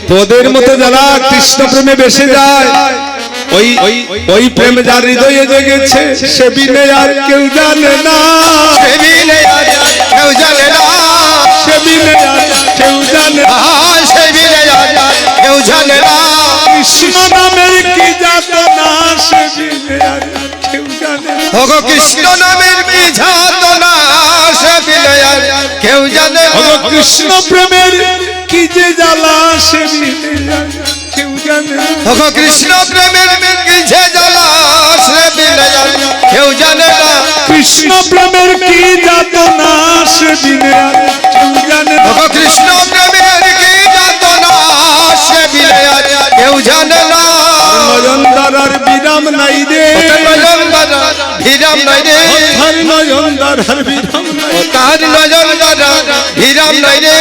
তোদের মতো যারা কৃষ্ণ প্রেমে বেসে যায়, ওই প্রেম যার হৃদয়ে জেগেছে সে বিনে আর কেউ জানে না, সে বিনে আর কেউ জানে না, সে বিনে আর কেউ জানে না, সে বিনে আর কেউ জানে না। কৃষ্ণ নামের কি যাতনা সে বিনে আর কেউ জানে না। ওগো কৃষ্ণ নামের কি যাতনা সে বিনে আর কেউ জানে না। ওগো কৃষ্ণ প্রেমের কি যে জ্বালা সে বিনে আর কেউ জানে না। ওগো কৃষ্ণ প্রেমের কি যে জ্বালা সে বিনে আর কেউ জানে না। কৃষ্ণ প্রেমের কি যাতনা সে বিনে আর কেউ জানে না। ওগো কৃষ্ণ প্রেমের কি যাতনা সে বিনে আর কেউ জানে না। নয়ন দ্বারার বিরাম নাই রে, নয়ন দ্বারার বিরাম নাই রে, তার নয়ন দ্বারার বিরাম নাই, তার নয়ন দ্বারার বিরাম নাই রে।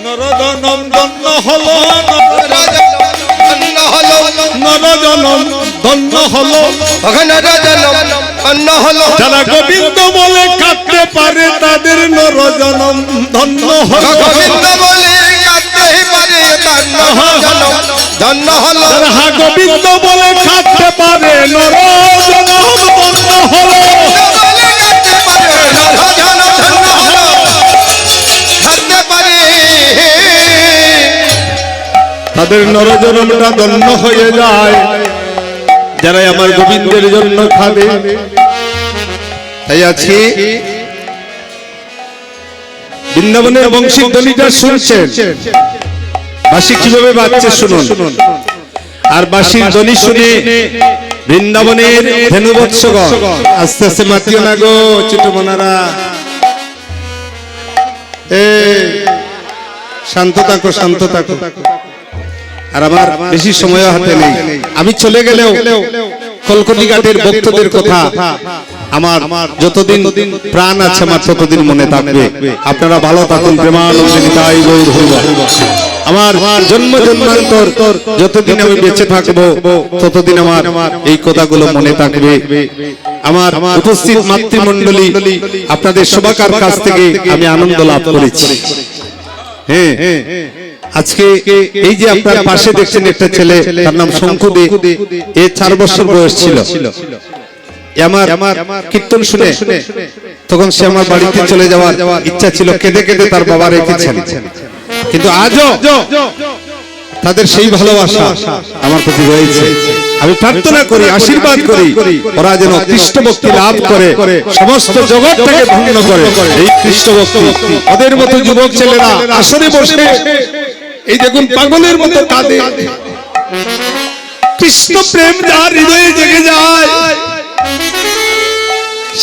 নরজনম ধন্য হলো, নরজনম ধন্য হলো, যারা গোবিন্দ বলে কাঁদতে পারে তাদের নরজনম ধন্য হলো। গোবিন্দ বলে কাঁদতে পারে তার নরজনম ধন্য হলো। যারা হা গোবিন্দ বলে কাঁদতে পারে নরজনম ধন্য হলো। তাদের নরজনমটা ধন্য হয়ে যায় যারা আমার গোবিন্দের জন্য খাবে। তাই আছি বৃন্দাবনের বংশী ধ্বনিটা শুনছেন, বাঁশি কিভাবে বাজছে শুনুন। আর বাঁশির ধ্বনি শুনে বৃন্দাবনের ধেনুবৎসগণ আস্তে আস্তে মাতিও না গো ছোটমনারা, শান্ত থাকো শান্ত থাকো। আর আমার বেশি সময় হাতে নেই, আমি চলে গেলেও কলকটি ঘাটের ভক্তদের কথা আমার যতদিন প্রাণ আছে আমার ততদিন মনে থাকবে। আপনারা ভালো থাকুন, প্রেমানন্দে নিতাই গৌর হরিবল। আমার জন্ম জন্মান্তর যতদিন আমি বেঁচে থাকবো ততদিন আমার এই কথাগুলো মনে থাকবে। আমার উপস্থিত মাতৃমণ্ডলী আপনাদের সবাইকার কাছ থেকে আমি আনন্দ লাভ করেছি। হ্যাঁ, আজকে এই যে আপনার পাশে দেখছেন একটা ছেলে, তার নাম শঙ্কু দে, এ 4 বছর বয়স ছিল। আমার কীর্তন শুনে তখন সে আমার বাড়িতে চলে যাওয়ার ইচ্ছা ছিল, কেঁদে কেঁদে তার বাবা রেখেছেন। কিন্তু আজও তাদের সেই ভালোবাসা আমার প্রতি রয়েছে। আমি প্রার্থনা করি, আশীর্বাদ করি, ওরা যেন কৃষ্ণ ভক্তি লাভ করে, সমস্ত জগৎটাকে ধন্য করে এই কৃষ্ণ ভক্তি। ওদের মতো যুবক ছেলেরা আসরে বসে এই দেখুন পাগলের মতো কাঁদে। কৃষ্ণ প্রেম যার হৃদয়ে জেগে যায়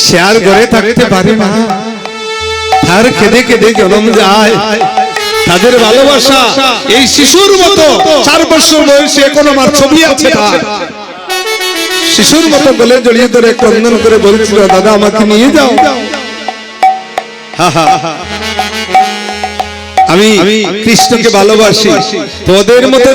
সে আর ঘরে থাকতে পারে না, তার কেঁদে কেঁদে জনম যায়। তাদের ভালোবাসা এই শিশুর মতো, 4 বছর বয়সে এখন আমার ছবি আছে তার, শিশুর মতো গলে জড়িয়ে ধরে ক্রন্দন করে বলছিল, দাদা আমাকে নিয়ে যাও। আমি কৃষ্ণকে ভালোবাসি, তোদের মতো